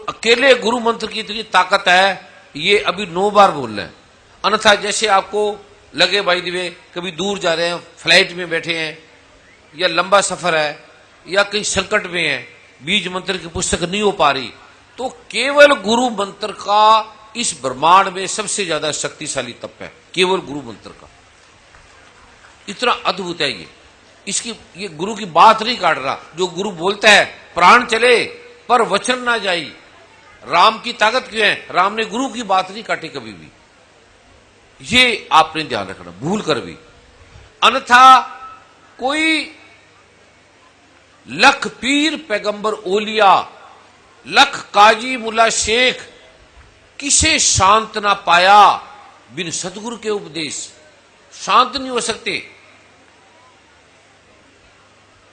अकेले गुरु मंत्र की इतनी ताकत है, ये अभी 9 बार बोल रहे हैं। अन्यथा जैसे आपको लगे भाई दिवे कभी दूर जा रहे हैं, फ्लाइट में बैठे हैं या लंबा सफर है या कहीं संकट में है, बीज मंत्र की पुस्तक नहीं हो पा रही, तो केवल गुरु मंत्र का इस ब्रह्मांड में सबसे ज्यादा शक्तिशाली तप है, केवल गुरु मंत्र का। इतना अद्भुत है ये गुरु की बात नहीं काट रहा। जो गुरु बोलता है प्राण चले पर वचन ना जाई, राम की ताकत क्यों है? राम ने गुरु की बात नहीं काटी कभी भी। ये आपने ध्यान रखना, भूल कर भी। अन्यथा कोई लख पीर पैगंबर ओलिया, लख काजी मुला शेख, किसे शांत ना पाया बिन सतगुरु के उपदेश। शांत नहीं हो सकते।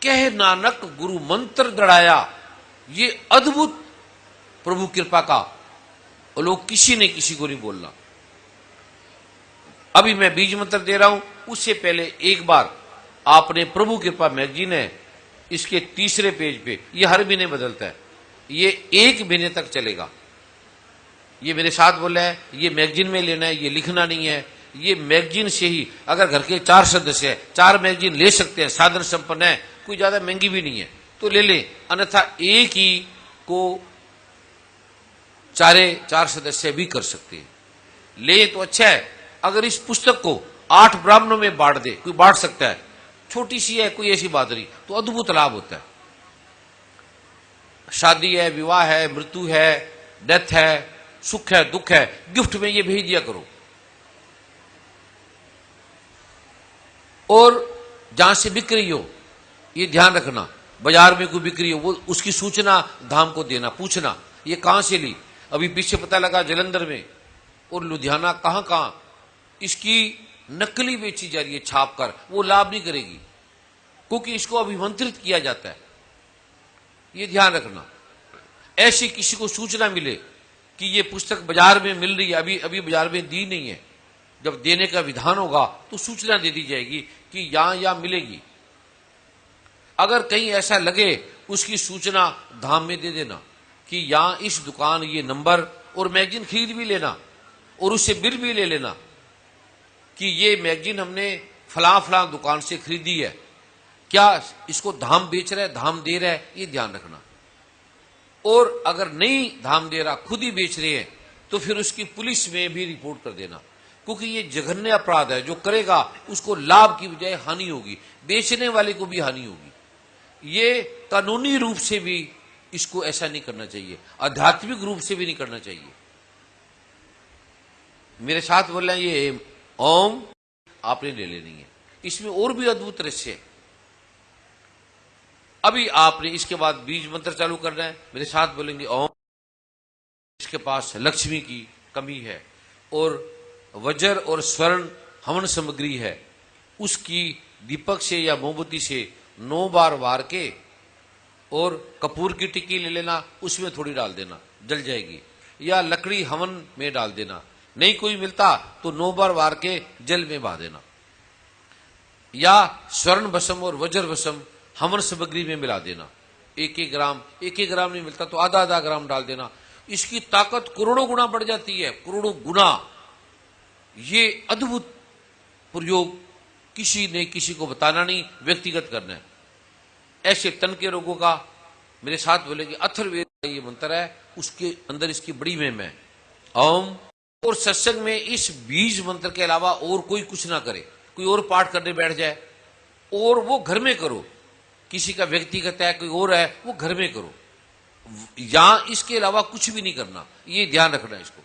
कह नानक गुरु मंत्र दृढ़ाया, ये अद्भुत प्रभु कृपा का, और लोग किसी ने किसी को नहीं बोलना। अभी मैं बीज मंत्र दे रहा हूं, उससे पहले एक बार आपने प्रभु कृपा मैगजीन है, इसके 3रे पेज पे, ये हर महीने बदलता है, ये 1 महीने तक चलेगा। ये मेरे साथ बोल रहा है, ये मैगजीन में लेना है, ये लिखना नहीं है। ये मैगजीन से ही, अगर घर के 4 सदस्य है, 4 मैगजीन ले सकते हैं, साधन संपन्न है, कोई ज्यादा महंगी भी नहीं है, तो ले लें। अन्यथा एक ही को 4 सदस्य भी कर सकते हैं। ले तो अच्छा है। अगर इस पुस्तक को 8 ब्राह्मणों में बांट दे, कोई बांट सकता है, छोटी सी है, कोई ऐसी बात नहीं, तो अद्भुत लाभ होता है। शादी है, विवाह है, मृत्यु है, डेथ है, सुख है, दुख है, गिफ्ट में ये भेज दिया करो। और जहां से बिक्री हो, ये ध्यान रखना, बाजार में कोई बिक्री हो, वो उसकी सूचना धाम को देना, पूछना ये कहां से ली। अभी पीछे पता लगा जलंधर में और लुधियाना, कहां कहां इसकी नकली बेची जा रही है छाप कर, वो लाभ नहीं करेगी, क्योंकि इसको अभिमंत्रित किया जाता है। ये ध्यान रखना। ऐसी किसी को सूचना मिले कि ये पुस्तक बाजार में मिल रही है, अभी बाजार में दी नहीं है, जब देने का विधान होगा तो सूचना दे दी जाएगी कि यहां मिलेगी। अगर कहीं ऐसा लगे, उसकी सूचना धाम में दे देना कि यहां इस दुकान, ये नंबर, और मैगजीन खरीद भी लेना और उससे बिल भी ले लेना कि ये मैगजीन हमने फलां फलां दुकान से खरीदी है, क्या इसको धाम बेच रहा है, धाम दे रहा है, ये ध्यान रखना। और अगर नहीं धाम दे रहा, खुद ही बेच रहे हैं, तो फिर उसकी पुलिस में भी रिपोर्ट कर देना, क्योंकि ये जघन्य अपराध है। जो करेगा उसको लाभ की बजाय हानि होगी, बेचने वाले को भी हानि होगी। ये कानूनी रूप से भी इसको ऐसा नहीं करना चाहिए, आध्यात्मिक रूप से भी नहीं करना चाहिए। मेरे साथ बोल रहे हैं, ये ओम आपने ले लेनी है। इसमें और भी अद्भुत रहस्य है। अभी आपने इसके बाद बीज मंत्र चालू करना है, मेरे साथ बोलेंगे ओम। इसके पास लक्ष्मी की कमी है और वज्र और स्वर्ण हवन सामग्री है, उसकी दीपक से या मोमबत्ती से 9 बार वार के, और कपूर की टिक्की ले लेना, उसमें थोड़ी डाल देना, जल जाएगी, या लकड़ी हवन में डाल देना। नहीं कोई मिलता तो 9 बार वार के जल में बहा देना, या स्वर्ण भस्म और वज्र भस्म हवन सामग्री में मिला देना। 1-1 ग्राम, 1-1 ग्राम नहीं मिलता तो आधा ग्राम डाल देना। इसकी ताकत करोड़ों गुना बढ़ जाती है, करोड़ों गुना। ये अद्भुत प्रयोग किसी ने किसी को बताना नहीं, व्यक्तिगत करना है। ऐसे तन के रोगों का मेरे साथ बोलेंगे, अथर्ववेद का ये मंत्र है, उसके अंदर इसकी बड़ी महिमा है ओम। और सत्संग में इस बीज मंत्र के अलावा और कोई कुछ ना करे, कोई और पाठ करने बैठ जाए, और वो घर में करो। किसी का व्यक्तिगत है, कोई और है, वो घर में करो, यहां इसके अलावा कुछ भी नहीं करना, ये ध्यान रखना है इसको।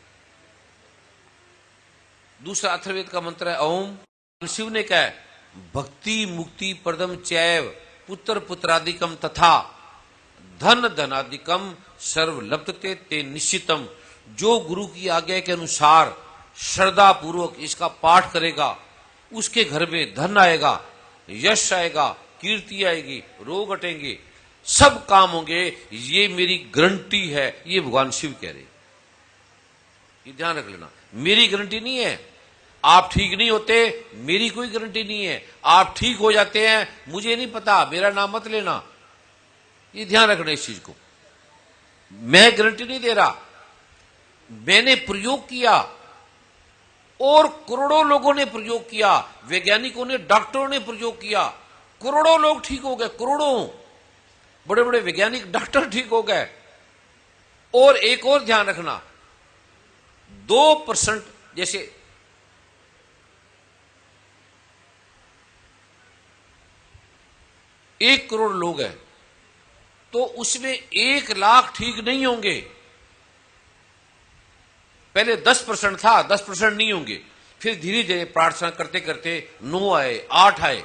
दूसरा अथर्ववेद का मंत्र है ओम। शिव ने कहा है, भक्ति मुक्ति प्रदम चैव पुत्र पुत्रादिकम तथा धन धनादिकम सर्व लप्तते ते निश्चितम। जो गुरु की आज्ञा के अनुसार श्रद्धा पूर्वक इसका पाठ करेगा, उसके घर में धन आएगा, यश आएगा, कीर्ति आएगी, रोग हटेंगे, सब काम होंगे, ये मेरी गारंटी है। ये भगवान शिव कह रहे, ये ध्यान रख लेना। मेरी गारंटी नहीं है, आप ठीक नहीं होते, मेरी कोई गारंटी नहीं है। आप ठीक हो जाते हैं, मुझे नहीं पता, मेरा नाम मत लेना। ये ध्यान रखना इस चीज को। मैं गारंटी नहीं दे रहा, मैंने प्रयोग किया और करोड़ों लोगों ने प्रयोग किया, वैज्ञानिकों ने, डॉक्टरों ने प्रयोग किया, करोड़ों लोग ठीक हो गए, करोड़ों बड़े बड़े वैज्ञानिक डॉक्टर ठीक हो गए। और एक और ध्यान रखना, 2% जैसे 1 करोड़ लोग हैं तो उसमें 1 लाख ठीक नहीं होंगे। पहले 10% था, 10% नहीं होंगे, फिर धीरे धीरे प्रार्थना करते करते 9 आए, 8 आए,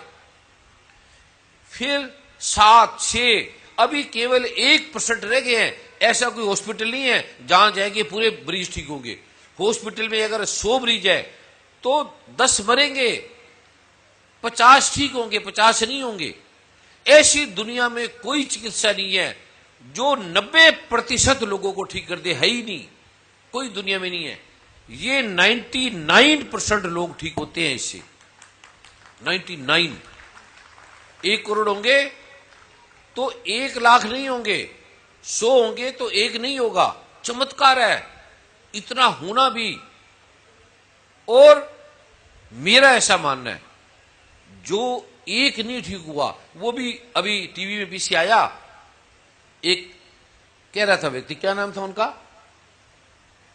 फिर 7, 6, अभी केवल 1% रह गए हैं। ऐसा कोई हॉस्पिटल नहीं है जहां जाएंगे पूरे मरीज ठीक होंगे। हॉस्पिटल में अगर 100 मरीज है तो 10 मरेंगे, 50 ठीक होंगे, 50 नहीं होंगे। ऐसी दुनिया में कोई चिकित्सा नहीं है जो 90% लोगों को ठीक कर दे, है ही नहीं, कोई दुनिया में नहीं है। ये 99% लोग ठीक होते हैं इससे, 99। 1 करोड़ होंगे तो 1 लाख नहीं होंगे, 100 होंगे तो 1 नहीं होगा। चमत्कार है इतना होना भी। और मेरा ऐसा मानना है जो 1 नहीं ठीक हुआ, वो भी अभी टीवी में पीछे आया, एक कह रहा था व्यक्ति, क्या नाम था उनका,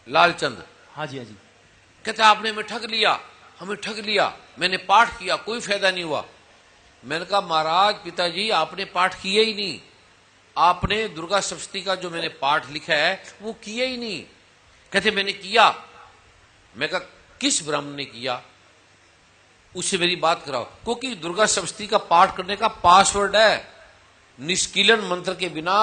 लालचंद। हाँ जी, हाँ जी। कहता आपने हमें ठग लिया, हमें ठग लिया, मैंने पाठ किया, कोई फायदा नहीं हुआ। मैंने कहा महाराज पिताजी आपने पाठ किया ही नहीं, आपने दुर्गा सप्तशती का जो मैंने पाठ लिखा है वो किया ही नहीं। कहते मैंने किया। मैं कहा किस ब्राह्मण ने किया, उससे मेरी बात कराओ, क्योंकि दुर्गा सप्तशती का पाठ करने का पासवर्ड है, निष्कीलन मंत्र के बिना,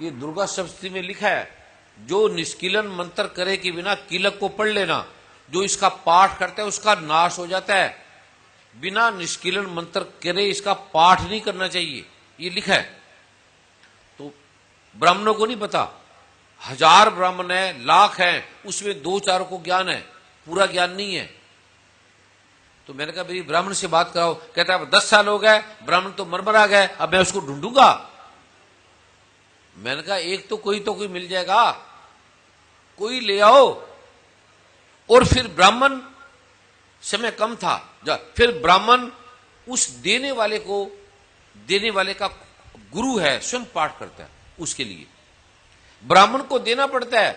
ये दुर्गा सप्तशती में लिखा है, जो निष्कीलन मंत्र करे के बिना कीलक को पढ़ लेना, जो इसका पाठ करता है उसका नाश हो जाता है। बिना निष्कीलन मंत्र करे इसका पाठ नहीं करना चाहिए, ये लिखा है। तो ब्राह्मणों को नहीं पता, 1000 ब्राह्मण है, लाख है, उसमें 2-4 को ज्ञान है, पूरा ज्ञान नहीं है। तो मैंने कहा मेरी ब्राह्मण से बात कराओ। कहता है 10 साल हो गए, ब्राह्मण तो मरमरा गए, अब मैं उसको ढूंढूंगा। मैंने कहा एक तो कोई मिल जाएगा, कोई ले आओ। और फिर ब्राह्मण, समय कम था, फिर ब्राह्मण उस देने वाले का गुरु है, स्वयं पाठ करता है, उसके लिए ब्राह्मण को देना पड़ता है,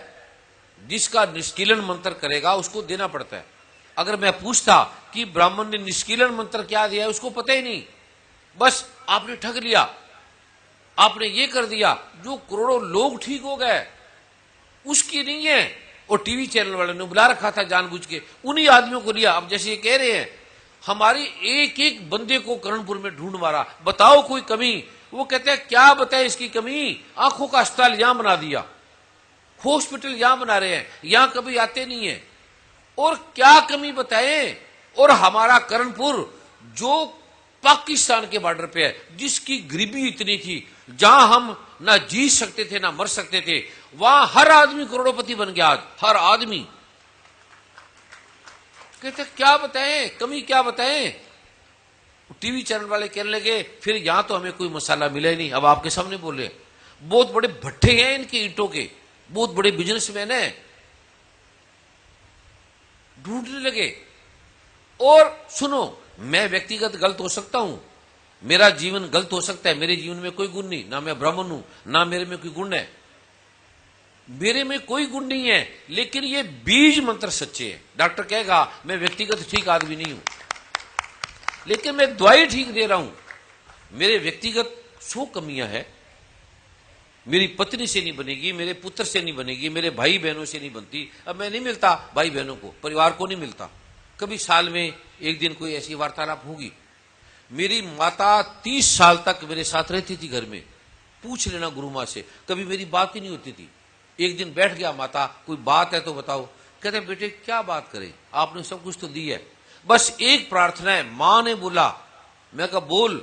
जिसका निष्कीलन मंत्र करेगा उसको देना पड़ता है। अगर मैं पूछता कि ब्राह्मण ने निष्कीलन मंत्र क्या दिया है, उसको पता ही नहीं, बस आपने ठग लिया, आपने ये कर दिया, जो करोड़ों लोग ठीक हो गए उसकी नहीं है। और टीवी चैनल वाले ने बुला रखा था जानबूझ के, उन्हीं आदमियों को लिया। अब जैसे ये कह रहे हैं हमारी एक एक बंदे को कर्णपुर में ढूंढ मारा, बताओ कोई कमी। वो कहते हैं क्या बताए इसकी कमी, आंखों का अस्पताल यहां बना दिया, हॉस्पिटल यहां बना रहे हैं, यहां कभी आते नहीं है, और क्या कमी बताएं। और हमारा कर्णपुर जो पाकिस्तान के बॉर्डर पे है, जिसकी गरीबी इतनी थी, जहां हम ना जी सकते थे ना मर सकते थे, वहां हर आदमी करोड़पति बन गया आज, हर आदमी। कहते क्या बताएं, कमी क्या बताएं। टीवी चैनल वाले कहने लगे फिर यहां तो हमें कोई मसाला मिला ही नहीं। अब आपके सामने बोले, बहुत बड़े भट्ठे हैं इनके ईंटों के, बहुत बड़े बिजनेसमैन हैं, ढूंढने लगे। और सुनो, मैं व्यक्तिगत गलत हो सकता हूं, मेरा जीवन गलत हो सकता है, मेरे जीवन में कोई गुण नहीं, ना मैं ब्राह्मण हूं, ना मेरे में कोई गुण है, मेरे में कोई गुण नहीं है, लेकिन ये बीज मंत्र सच्चे हैं। डॉक्टर कहेगा मैं व्यक्तिगत ठीक आदमी नहीं हूं, लेकिन मैं दवाई ठीक दे रहा हूं। मेरे व्यक्तिगत 100 कमियां हैं, मेरी पत्नी से नहीं बनेगी, मेरे पुत्र से नहीं बनेगी, मेरे भाई बहनों से नहीं बनती। अब मैं नहीं मिलता भाई बहनों को, परिवार को नहीं मिलता, कभी साल में एक दिन कोई ऐसी वार्तालाप होगी। मेरी माता 30 साल तक मेरे साथ रहती थी घर में, पूछ लेना गुरु मां से, कभी मेरी बात ही नहीं होती थी। एक दिन बैठ गया, माता कोई बात है तो बताओ। कहते बेटे क्या बात करें, आपने सब कुछ तो दी है, बस एक प्रार्थना है। मां ने बोला, मैं कहा बोल।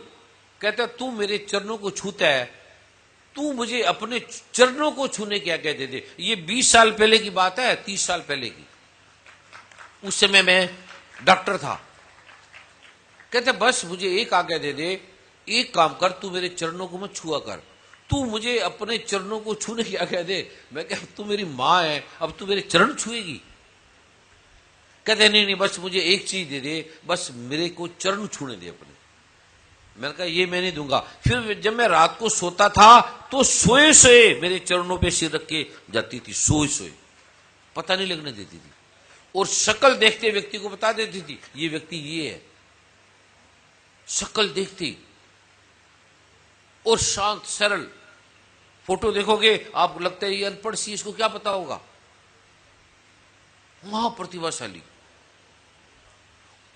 कहता तू मेरे चरणों को छूता है, तू मुझे अपने चरणों को छूने की आज्ञा दे दे। ये 20 साल पहले की बात है, 30 साल पहले की। उस समय मैं डॉक्टर था। कहते बस मुझे एक आज्ञा दे दे, एक काम कर, तू मेरे चरणों को मत छुआ कर, तू मुझे अपने चरणों को छूने की आज्ञा दे। मैं कह तू मेरी माँ है, अब तू मेरे चरण छुएगी? कहते नहीं नहीं, बस मुझे एक चीज दे दे, बस मेरे को चरण छूने दे अपने। मैंने कहा ये मैं नहीं दूंगा। फिर जब मैं रात को सोता था तो सोए सोए मेरे चरणों पे सिर रख के जाती थी, सोए सोए, पता नहीं लगने देती थी। और शक्ल देखते व्यक्ति को बता देती थी ये व्यक्ति ये है, शक्ल देखती। और शांत सरल, फोटो देखोगे आप लगता है ये अनपढ़ सी, इसको क्या पता होगा। महाप्रतिभाशाली।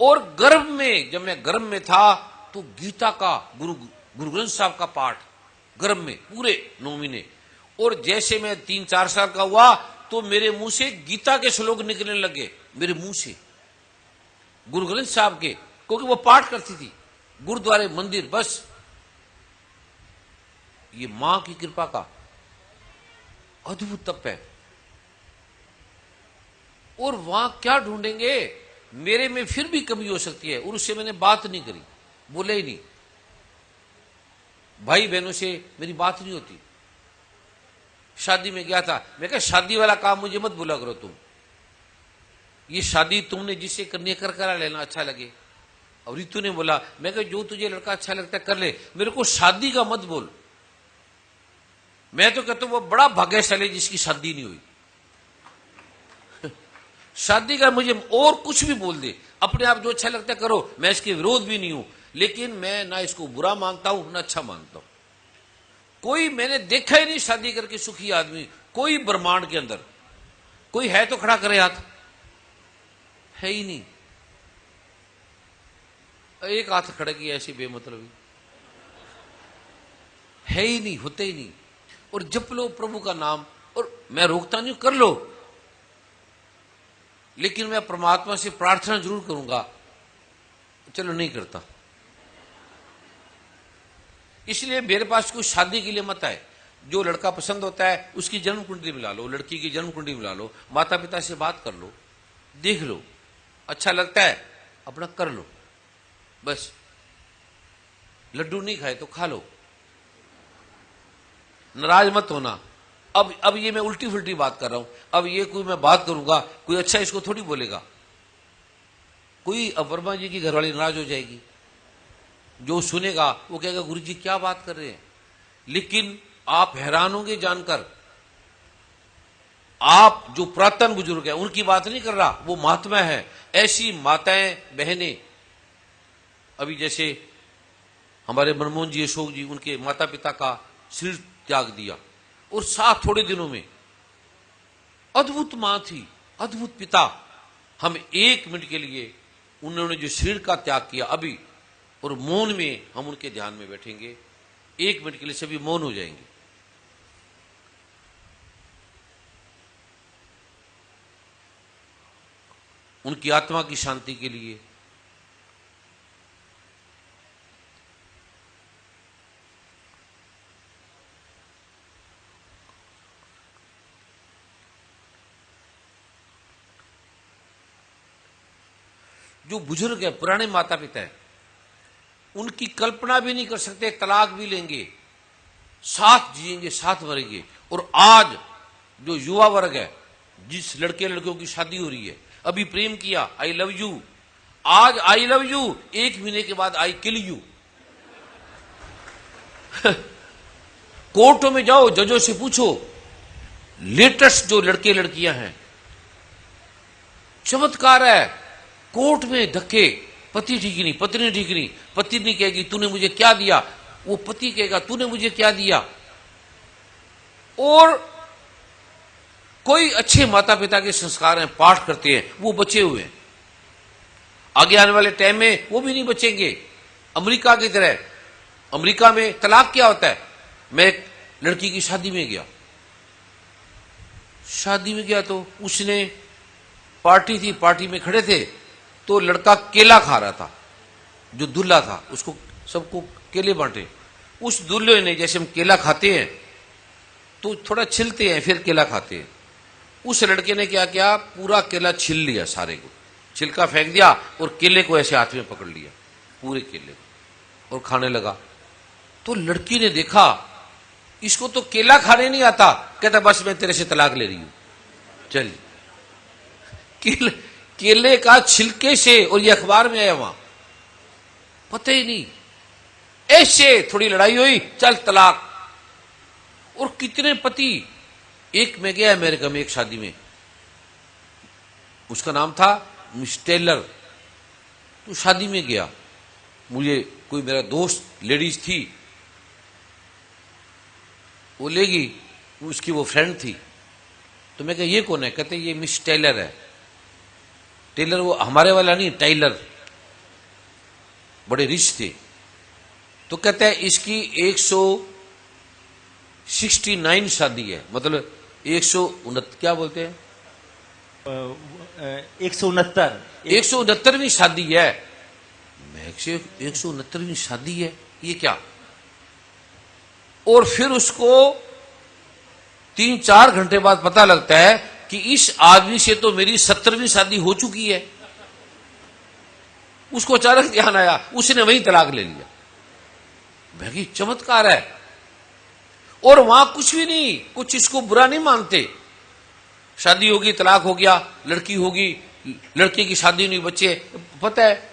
और गर्भ में, जब मैं गर्भ में था तो गीता का गुरु ग्रंथ साहब का पाठ गर्भ में पूरे 9 महीने। और जैसे मैं 3-4 साल का हुआ तो मेरे मुंह से गीता के श्लोक निकलने लगे, मेरे मुंह से गुरु ग्रंथ साहब के, क्योंकि वो पाठ करती थी गुरुद्वारे मंदिर। बस ये मां की कृपा का अद्भुत तप है। और वहां क्या ढूंढेंगे, मेरे में फिर भी कमी हो सकती है। और उससे मैंने बात नहीं करी, बोले ही नहीं। भाई बहनों से मेरी बात नहीं होती। शादी में गया था, मैं कहा शादी वाला काम मुझे मत बोला करो तुम, ये शादी तुमने जिससे करनी है करा लेना, अच्छा लगे। और रितु ने बोला, मैं कहा जो तुझे लड़का अच्छा लगता है कर ले, मेरे को शादी का मत बोल। मैं तो कहता हूं वो बड़ा भाग्यशाली जिसकी शादी नहीं हुई। शादी का मुझे और कुछ भी बोल दे, अपने आप जो अच्छा लगता है करो, मैं इसके विरोध भी नहीं हूं, लेकिन मैं ना इसको बुरा मानता हूं ना अच्छा मानता हूं। कोई मैंने देखा ही नहीं शादी करके सुखी आदमी, कोई ब्रह्मांड के अंदर। कोई है तो खड़ा करे हाथ, है ही नहीं। एक हाथ खड़ा किया ऐसी बेमतलबी, है ही नहीं, होते ही नहीं। और जप लो प्रभु का नाम, और मैं रोकता नहीं, कर लो, लेकिन मैं परमात्मा से प्रार्थना जरूर करूंगा। चलो नहीं करता, इसलिए मेरे पास कोई शादी के लिए मत आए। जो लड़का पसंद होता है उसकी जन्म कुंडली मिला लो, लड़की की जन्म कुंडली मिला लो, माता पिता से बात कर लो, देख लो, अच्छा लगता है अपना कर लो। बस लड्डू नहीं खाए तो खा लो, नाराज मत होना। अब ये मैं उल्टी फुल्टी बात कर रहा हूं। अब ये कोई मैं बात करूंगा, कोई अच्छा इसको थोड़ी बोलेगा। कोई अब वर्मा जी की घरवाली नाराज हो जाएगी, जो सुनेगा वो कहेगा गुरु जी क्या बात कर रहे हैं। लेकिन आप हैरान होंगे जानकर, आप जो पुरातन बुजुर्ग हैं उनकी बात नहीं कर रहा, वो महात्मा है। ऐसी माताएं बहनें, अभी जैसे हमारे मनमोहन जी, अशोक जी, उनके माता पिता का सिर त्याग दिया, और साथ थोड़े दिनों में अद्भुत मां थी, अद्भुत पिता। हम 1 मिनट के लिए उन्होंने जो शरीर का त्याग किया अभी, और मौन में हम उनके ध्यान में बैठेंगे, 1 मिनट के लिए सभी मौन हो जाएंगे। उनकी आत्मा की शांति के लिए। जो बुजुर्ग है, पुराने माता पिता है, उनकी कल्पना भी नहीं कर सकते, तलाक भी लेंगे, साथ जिएंगे, साथ मरेंगे। और आज जो युवा वर्ग है, जिस लड़के लड़कियों की शादी हो रही है, अभी प्रेम किया, आई लव यू, आज आई लव यू, 1 महीने के बाद आई किल यू। कोर्टों में जाओ, जजों से पूछो, लेटेस्ट जो लड़के लड़कियां हैं, चमत्कार है। कोर्ट में धक्के, पति ठीक नहीं, पत्नी ठीक नहीं, पत्नी नहीं कहेगी तूने मुझे क्या दिया, वो पति कहेगा तूने मुझे क्या दिया। और कोई अच्छे माता पिता के संस्कार हैं, पाठ करते हैं, वो बचे हुए हैं। आगे आने वाले टाइम में वो भी नहीं बचेंगे। अमेरिका की तरह, अमेरिका में तलाक क्या होता है। मैं एक लड़की की शादी में गया, तो उसने पार्टी थी, पार्टी में खड़े थे, तो लड़का केला खा रहा था, जो दूल्हा था उसको सबको केले बांटे। उस दूल्हे ने, जैसे हम केला खाते हैं तो थोड़ा छिलते हैं फिर केला खाते हैं, उस लड़के ने क्या किया, पूरा केला छिल लिया, सारे को छिलका फेंक दिया और केले को ऐसे हाथ में पकड़ लिया, पूरे केले को, और खाने लगा। तो लड़की ने देखा इसको तो केला खाने नहीं आता, कहता बस मैं तेरे से तलाक ले रही हूं। चल केले का छिलके से, और ये अखबार में आया, वहां पता ही नहीं, ऐसे थोड़ी लड़ाई हुई, चल तलाक। और कितने पति, एक में गया अमेरिका में एक शादी में, उसका नाम था मिस टेलर, तो शादी में गया, मुझे कोई मेरा दोस्त लेडीज थी वो ले गई, उसकी वो फ्रेंड थी, तो मैं कहा ये कौन है, कहते ये मिस टेलर है। टेलर वो हमारे वाला नहीं, टाइलर, बड़े रिच थे। तो कहते हैं इसकी 169 शादी है, मतलब 169 क्या बोलते हैं, 169वीं शादी है। मैं 169वीं शादी है, ये क्या। और फिर उसको 3-4 घंटे बाद पता लगता है कि इस आदमी से तो मेरी 70वीं शादी हो चुकी है। उसको अचानक ध्यान आया, उसने वहीं तलाक ले लिया। भाई चमत्कार है। और वहां कुछ भी नहीं, कुछ इसको बुरा नहीं मानते, शादी होगी तलाक हो गया, लड़की होगी, लड़के की शादी नहीं, बच्चे, पता है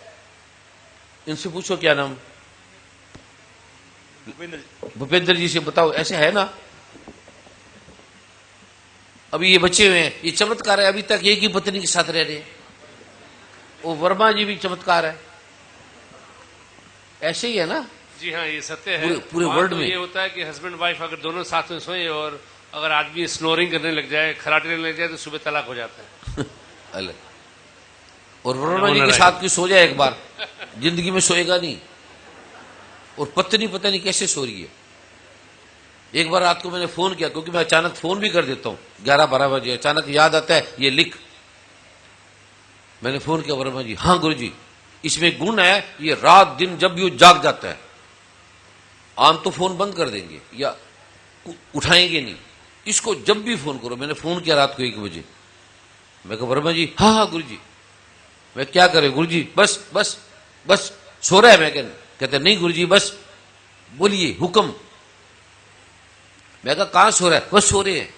इनसे पूछो क्या नाम, भूपेंद्र जी से बताओ, ऐसे है ना। अभी ये बच्चे हुए हैं, ये चमत्कार है, अभी तक एक ही पत्नी के साथ रह रहे हैं। वो वर्मा जी भी चमत्कार है, ऐसे ही है ना। जी हाँ, ये सत्य है। पूरे वर्ल्ड में ये होता है कि हस्बैंड वाइफ अगर दोनों साथ में सोए और अगर आदमी स्नोरिंग करने लग जाए, खराटे करने लग जाए, तो सुबह तलाक हो जाता है। अलग। और वर्मा जी के साथ कोई सो जाए एक बार, जिंदगी में सोएगा नहीं। और पत्नी पता नहीं कैसे सो रही है। एक बार रात को मैंने फोन किया, क्योंकि मैं अचानक फोन भी कर देता हूं 11-12 बजे, अचानक याद आता है ये लिख। मैंने फोन किया, वर्मा जी, हाँ गुरु जी, इसमें गुण है, ये रात दिन जब भी वो जाग जाता है, आम तो फोन बंद कर देंगे या उठाएंगे नहीं, इसको जब भी फोन करो। मैंने फोन किया रात को 1 बजे, मैं कहा वर्मा जी, हाँ हाँ गुरु जी, मैं क्या करें गुरु जी, बस बस बस सो रहा है। मैं कहते नहीं गुरु जी बस बोलिए हुक्म। मैं कहा कहां सो रहा है, बस सो रहे हैं।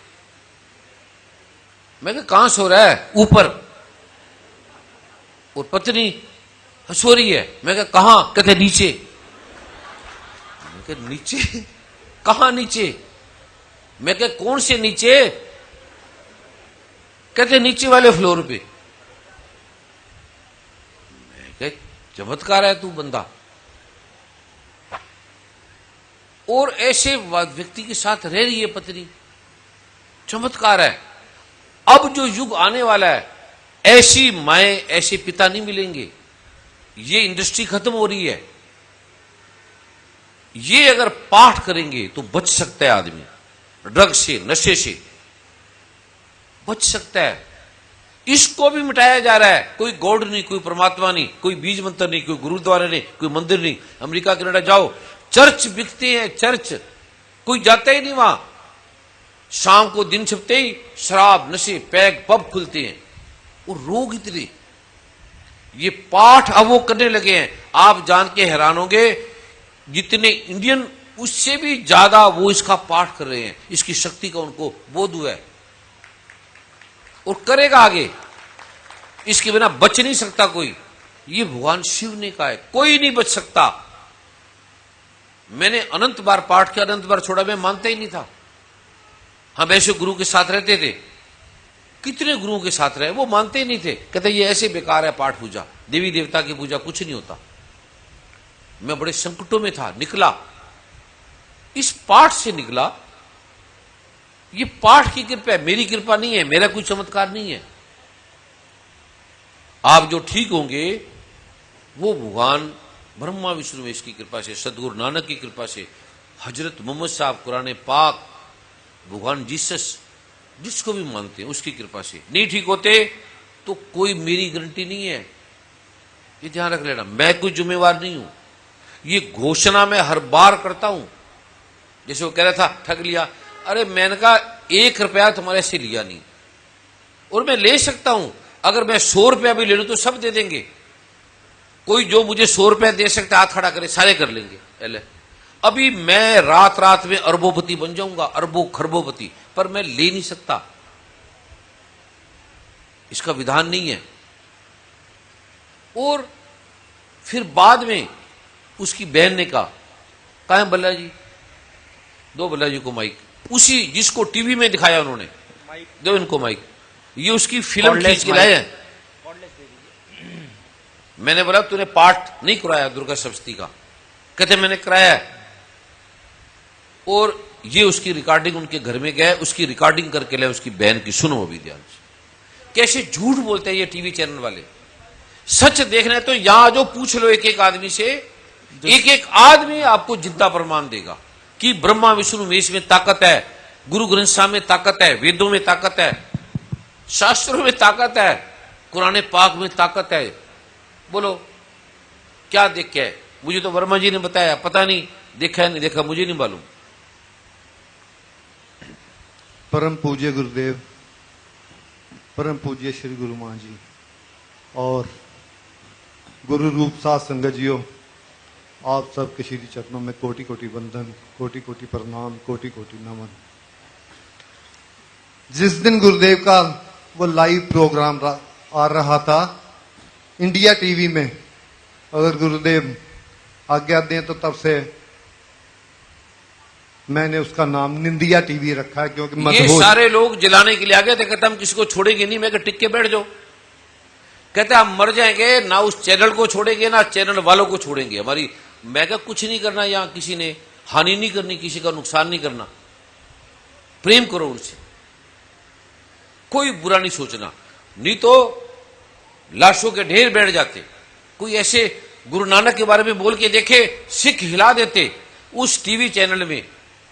मैं कहा कहां सो रहा है, ऊपर। और पत्नी सो रही है। मैं कहा कहां, कहते नीचे। मैं कहा नीचे, कहां नीचे। मैं कहा कौन से नीचे, कहते नीचे वाले फ्लोर पे। मैं कहा चमत्कार है तू बंदा। और ऐसे व्यक्ति के साथ रह रही है पत्नी, चमत्कार है। अब जो युग आने वाला है, ऐसी माएं ऐसे पिता नहीं मिलेंगे। ये इंडस्ट्री खत्म हो रही है। ये अगर पाठ करेंगे तो बच सकता है आदमी, ड्रग से, नशे से बच सकता है। इसको भी मिटाया जा रहा है। कोई गॉड नहीं, कोई परमात्मा नहीं, कोई बीज मंत्र नहीं, कोई गुरुद्वारा नहीं, कोई मंदिर नहीं। अमेरिका कनाडा जाओ, चर्च बिकते हैं, चर्च कोई जाता ही नहीं वहां। शाम को दिन छिपते ही शराब, नशे, पैग, पब खुलते हैं। और रोग इतने, ये पाठ अब वो करने लगे हैं, आप जान के हैरान होंगे, जितने इंडियन उससे भी ज्यादा वो इसका पाठ कर रहे हैं। इसकी शक्ति का उनको बोध हुआ है और करेगा आगे। इसके बिना बच नहीं सकता कोई। ये भगवान शिव ने कहा है, कोई नहीं बच सकता। मैंने अनंत बार पाठ किया, अनंत बार छोड़ा, मैं मानता ही नहीं था। हम ऐसे गुरु के साथ रहते थे, कितने गुरुओं के साथ रहे, वो मानते ही नहीं थे। कहते ये ऐसे बेकार है पाठ पूजा, देवी देवता की पूजा, कुछ नहीं होता। मैं बड़े संकटों में था, निकला, इस पाठ से निकला। ये पाठ की कृपा है, मेरी कृपा नहीं है, मेरा कोई चमत्कार नहीं है। आप जो ठीक होंगे वो भगवान ब्रह्मा विष्णु महेश की कृपा से, सदगुरु नानक की कृपा से, हजरत मोहम्मद साहब, कुरान पाक, भगवान जीसस, जिसको भी मानते हैं उसकी कृपा से। नहीं ठीक होते तो कोई मेरी गारंटी नहीं है, ये ध्यान रख लेना। मैं कोई जिम्मेवार नहीं हूं। ये घोषणा मैं हर बार करता हूं। जैसे वो कह रहा था ठग लिया, अरे मैंने कहा 1 रुपया तुम्हारे से लिया नहीं, और मैं ले सकता हूं। अगर मैं 100 रुपया भी ले लूं तो सब दे देंगे। कोई जो मुझे 100 रुपया दे सकता है हाथ खड़ा करे, सारे कर लेंगे। अभी मैं रात रात में अरबोपति बन जाऊंगा, अरबों खरबोपति, पर मैं ले नहीं सकता, इसका विधान नहीं है। और फिर बाद में उसकी बहन ने कहा है बल्ला जी, दो बल्ला जी को माइक, उसी जिसको टीवी में दिखाया उन्होंने, दो इनको माइक, ये उसकी फिल्म खींच के लाए हैं। मैंने बोला तूने पाठ नहीं कराया दुर्गा सप्तमी का? कहते मैंने कराया है। और ये उसकी रिकॉर्डिंग उनके घर में गए, उसकी रिकॉर्डिंग करके लाए उसकी बहन की। सुनो अभी ध्यान से, कैसे झूठ बोलते हैं ये टीवी चैनल वाले। सच देखना है तो यहां जो पूछ लो एक एक आदमी से, एक एक आदमी आपको जिद्दा प्रमाण देगा कि ब्रह्मा विष्णु महेश में ताकत है, गुरु ग्रंथ साहब में ताकत है, वेदों में ताकत है, शास्त्रों में ताकत है, कुरान पाक में ताकत है। बोलो क्या देख के है? मुझे तो वर्मा जी ने बताया, पता नहीं देखा है नहीं देखा, मुझे नहीं मालूम। परम पूज्य गुरुदेव, परम पूज्य श्री गुरु मां जी और गुरु रूप साथ संगत जियो, आप सबके श्री चरणों में कोटि कोटि वंदन, कोटि कोटि प्रणाम, कोटि कोटि नमन। जिस दिन गुरुदेव का वो लाइव प्रोग्राम आ रहा था इंडिया टीवी में, अगर गुरुदेव आज्ञा दें तो तब से मैंने उसका नाम निंदिया टीवी रखा है, क्योंकि ये सारे लोग जलाने के लिए आ गए थे। कहते हम किसी को छोड़ेंगे नहीं। मैं कहा टिक के बैठ जाओ। कहते हम मर जाएंगे, ना उस चैनल को छोड़ेंगे ना चैनल वालों को छोड़ेंगे हमारी। मैं कहा कुछ नहीं करना, यहां किसी ने हानि नहीं करनी, किसी का नुकसान नहीं करना, प्रेम करो उनसे, कोई बुरा नहीं सोचना, नहीं तो लाशों के ढेर बैठ जाते। कोई ऐसे गुरु नानक के बारे में बोल के देखे, सिख हिला देते। उस टीवी चैनल में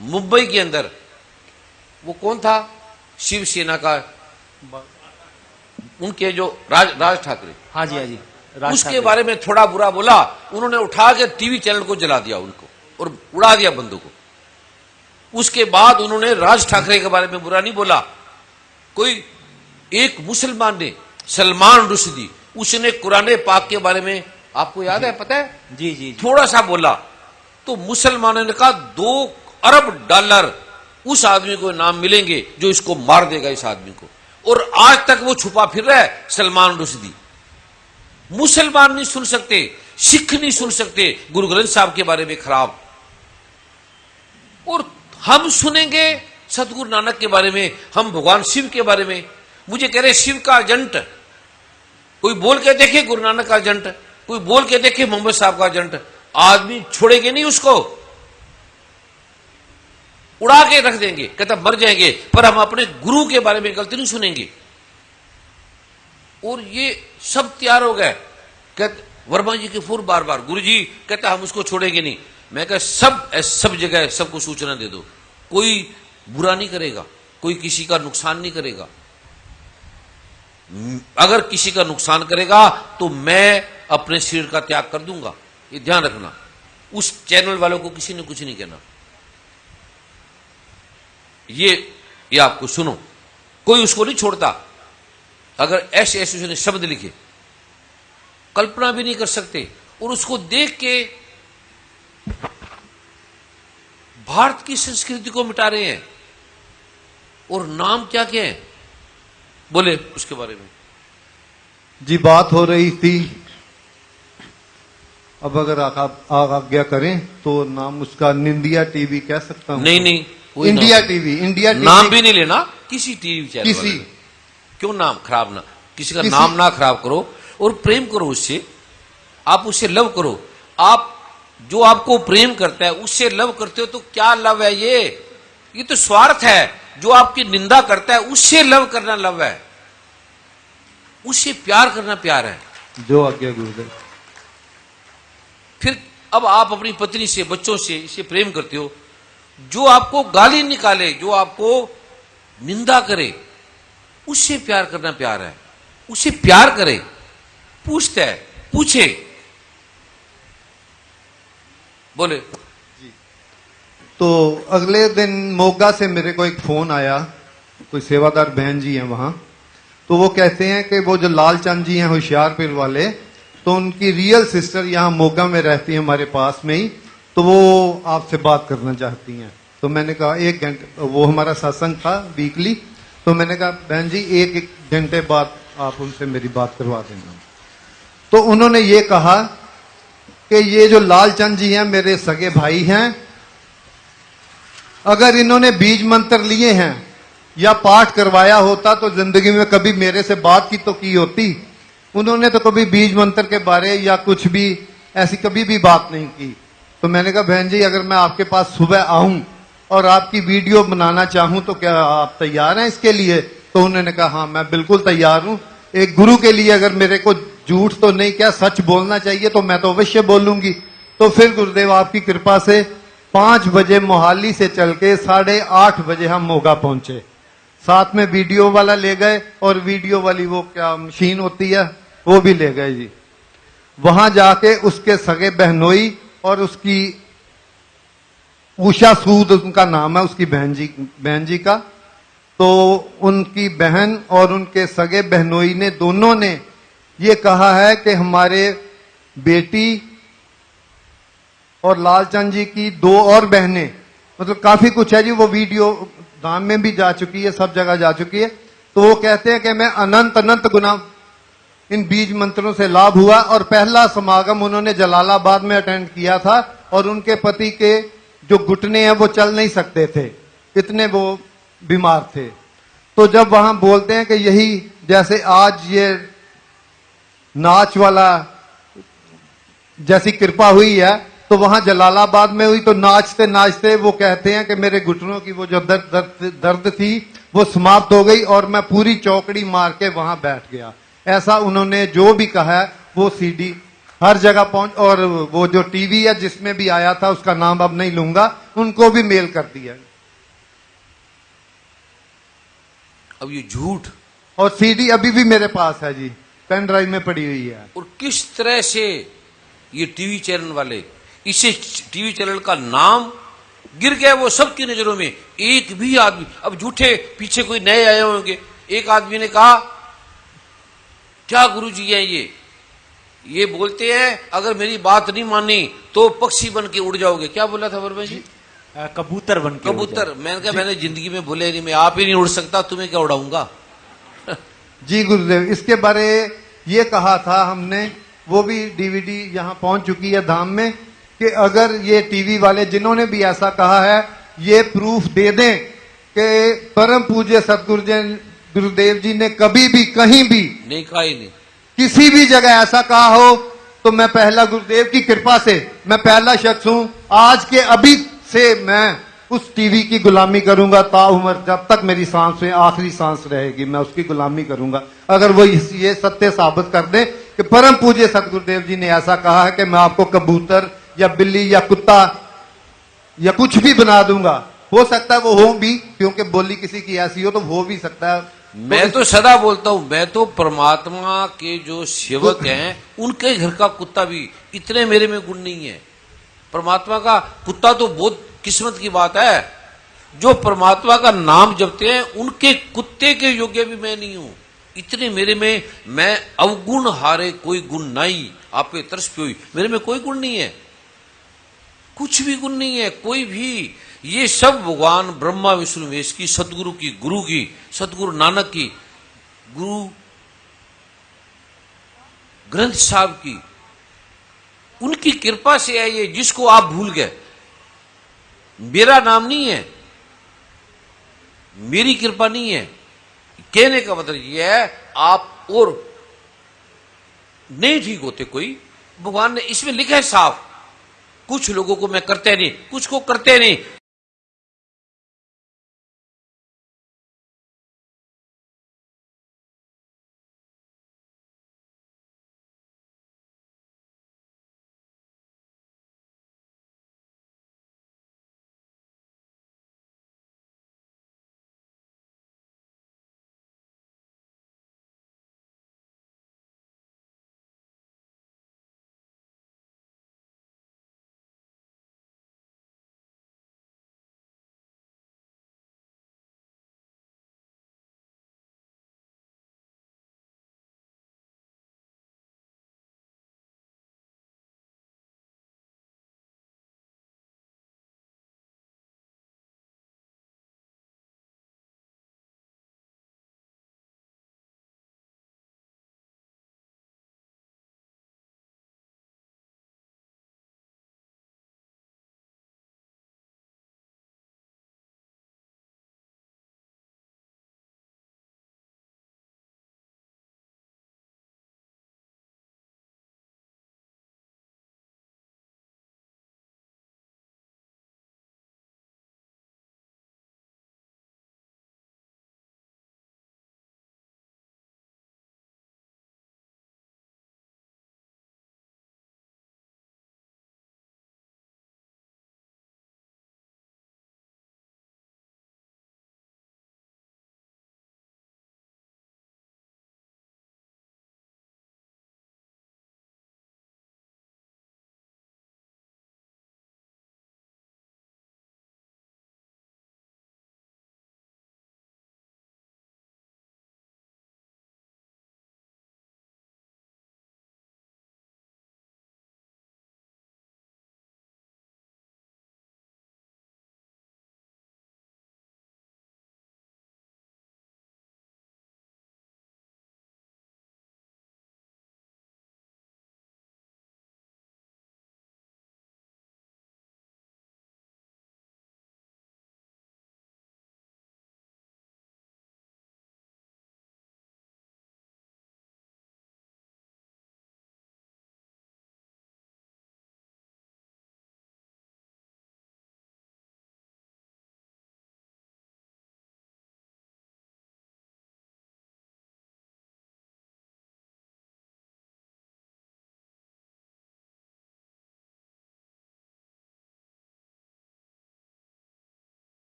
मुंबई के अंदर वो कौन था, शिवसेना का, उनके जो राज ठाकरे, हाँ जी, हाँ जी, उसके बारे में थोड़ा बुरा बोला, उन्होंने उठा के टीवी चैनल को जला दिया उनको और उड़ा दिया बंदूक को। उसके बाद उन्होंने राज ठाकरे के बारे में बुरा नहीं बोला। कोई एक मुसलमान ने, सलमान रुश्दी, उसने कुरान पाक के बारे में, आपको याद है, पता है, जी जी, थोड़ा सा बोला तो मुसलमानों ने कहा 2 अरब डॉलर उस आदमी को नाम मिलेंगे जो इसको मार देगा, इस आदमी को। और आज तक वो छुपा फिर रहा है सलमान रुश्दी। मुसलमान नहीं सुन सकते, सिख नहीं सुन सकते गुरु ग्रंथ साहब के बारे में खराब, और हम सुनेंगे सतगुरु नानक के बारे में, हम भगवान शिव के बारे में। मुझे कह रहे शिव का एजेंट, कोई बोल के देखे गुरु नानक का एजेंट, कोई बोल के देखे मोहम्मद साहब का एजेंट। आदमी छोड़ेंगे नहीं उसको, उड़ा के रख देंगे, कहता मर जाएंगे, पर हम अपने गुरु के बारे में गलती नहीं सुनेंगे। और ये सब तैयार हो गए। कहते वर्मा जी के फूर बार बार, गुरु जी कहता हम उसको छोड़ेंगे नहीं। मैं कह सब जगह सबको सूचना दे दो, कोई बुरा नहीं करेगा, कोई किसी का नुकसान नहीं करेगा। अगर किसी का नुकसान करेगा तो मैं अपने शरीर का त्याग कर दूंगा, ये ध्यान रखना। उस चैनल वालों को किसी ने कुछ नहीं कहना। ये आपको सुनो, कोई उसको नहीं छोड़ता। अगर ऐसे ऐसे उसने शब्द लिखे, कल्पना भी नहीं कर सकते। और उसको देख के भारत की संस्कृति को मिटा रहे हैं। और नाम क्या क्या है, बोले उसके बारे में जी बात हो रही थी। अब अगर आप आज्ञा करें तो नाम उसका निंदिया टीवी कह सकता हूं? नहीं, इंडिया टीवी, इंडिया टीवी नाम भी नहीं लेना किसी टीवी चैनल किसी, क्यों नाम खराब ना, किसी का नाम ना खराब करो। और प्रेम करो उससे, आप उससे लव करो। आप जो आपको प्रेम करता है उससे लव करते हो तो क्या लव है ये तो स्वार्थ है। जो आपकी निंदा करता है उससे लव करना लव है, उससे प्यार करना प्यार है। जो आज्ञा गुरुदेव। फिर अब आप अपनी पत्नी से, बच्चों से इसे प्रेम करते हो। जो आपको गाली निकाले, जो आपको निंदा करे, उससे प्यार करना प्यार है। उससे प्यार करे, पूछता है, पूछे, बोले। तो अगले दिन मोगा से मेरे को एक फोन आया, कोई सेवादार बहन जी हैं वहां, तो वो कहते हैं कि वो जो लालचंद जी हैं होशियारपुर वाले, तो उनकी रियल सिस्टर यहाँ मोगा में रहती है हमारे पास में ही, तो वो आपसे बात करना चाहती हैं। तो मैंने कहा 1 घंटे, वो हमारा सत्संग था वीकली, तो मैंने कहा बहन जी 1 घंटे बाद आप उनसे मेरी बात करवा देना। तो उन्होंने ये कहा कि ये जो लालचंद जी हैं मेरे सगे भाई हैं, अगर इन्होंने बीज मंत्र लिए हैं या पाठ करवाया होता तो जिंदगी में कभी मेरे से बात की तो की होती। उन्होंने तो कभी बीज मंत्र के बारे या कुछ भी ऐसी कभी भी बात नहीं की। तो मैंने कहा बहन जी अगर मैं आपके पास सुबह आऊं और आपकी वीडियो बनाना चाहूं तो क्या आप तैयार हैं इसके लिए? तो उन्होंने कहा हाँ मैं बिल्कुल तैयार हूं। एक गुरु के लिए अगर मेरे को झूठ तो नहीं क्या सच बोलना चाहिए तो मैं तो अवश्य बोलूंगी। तो फिर गुरुदेव आपकी कृपा से 5 बजे मोहाली से चल के 8:30 बजे हम मोगा पहुंचे। साथ में वीडियो वाला ले गए और वीडियो वाली वो क्या मशीन होती है वो भी ले गए जी। वहां जाके उसके सगे बहनोई और उसकी उषा सूद उनका नाम है उसकी बहन जी का, तो उनकी बहन और उनके सगे बहनोई ने दोनों ने ये कहा है कि हमारे बेटी और लालचंद जी की 2 और बहनें, मतलब काफी कुछ है जी, वो वीडियो धाम में भी जा चुकी है, सब जगह जा चुकी है। तो वो कहते हैं कि मैं अनंत अनंत गुना इन बीज मंत्रों से लाभ हुआ। और पहला समागम उन्होंने जलालाबाद में अटेंड किया था और उनके पति के जो घुटने हैं वो चल नहीं सकते थे, इतने वो बीमार थे। तो जब वहां बोलते हैं कि यही जैसे आज ये नाच वाला जैसी कृपा हुई है तो वहां जलालाबाद में हुई, तो नाचते नाचते वो कहते हैं कि मेरे घुटनों की वो जो दर्द थी वो समाप्त हो गई और मैं पूरी चौकड़ी मार के वहां बैठ गया। ऐसा उन्होंने जो भी कहा है वो सीडी हर जगह पहुंच, और वो जो टीवी है जिसमें भी आया था उसका नाम अब नहीं लूंगा, उनको भी मेल कर दिया। अब ये झूठ और सीडी अभी भी मेरे पास है जी, पेन ड्राइव में पड़ी हुई है। और किस तरह से ये टीवी चैनल वाले इसे टीवी चैनल का नाम गिर गया वो सबकी नजरों में। एक भी आदमी, अब झूठे पीछे कोई नए आए होंगे, एक आदमी ने कहा क्या गुरुजी हैं ये बोलते हैं अगर मेरी बात नहीं मानी तो पक्षी बन के उड़ जाओगे। क्या बोला था वर्मा जी? कबूतर बन के कबूतर। मैंने कहा मैंने जिंदगी में बोले नहीं, मैं आप ही नहीं उड़ सकता, तुम्हें क्या उड़ाऊंगा। जी गुरुदेव, इसके बारे ये कहा था हमने, वो भी डीवीडी यहाँ पहुंच चुकी है धाम में, कि अगर ये टीवी वाले जिन्होंने भी ऐसा कहा है ये प्रूफ दे दें कि परम पूज्य सतगुरु गुरुदेव जी ने कभी भी कहीं भी नहीं कहा ही नहीं, किसी भी जगह ऐसा कहा हो, तो मैं पहला गुरुदेव की कृपा से मैं पहला शख्स हूं आज के अभी से मैं उस टीवी की गुलामी करूंगा ताउम्र, जब तक मेरी सांस में आखिरी सांस रहेगी मैं उसकी गुलामी करूंगा। अगर वो ये सत्य साबित कर दे कि परम पूज्य सतगुरुदेव जी ने ऐसा कहा है कि मैं आपको कबूतर या बिल्ली या कुत्ता या कुछ भी बना दूंगा। हो सकता है वो हो भी, क्योंकि बोली किसी की ऐसी हो तो हो भी सकता है। मैं तो सदा बोलता हूं, मैं तो परमात्मा के जो सेवक हैं उनके घर का कुत्ता भी, इतने मेरे में गुण नहीं है। परमात्मा का कुत्ता तो बहुत किस्मत की बात है, जो परमात्मा का नाम जपते हैं उनके कुत्ते के योग्य भी मैं नहीं हूं। इतने मेरे में, मैं अवगुण हारे कोई गुण नहीं, आप पे तरस पे हुई, मेरे में कोई गुण नहीं है, कुछ भी गुण नहीं है कोई भी। ये सब भगवान ब्रह्मा विष्णु महेश की, सतगुरु की, गुरु की, सतगुरु नानक की, गुरु ग्रंथ साहब की, उनकी कृपा से है ये, जिसको आप भूल गए। मेरा नाम नहीं है, मेरी कृपा नहीं है। कहने का मतलब यह है आप और नहीं ठीक होते कोई, भगवान ने इसमें लिखा है साफ, कुछ लोगों को मैं करते नहीं, कुछ को करते नहीं,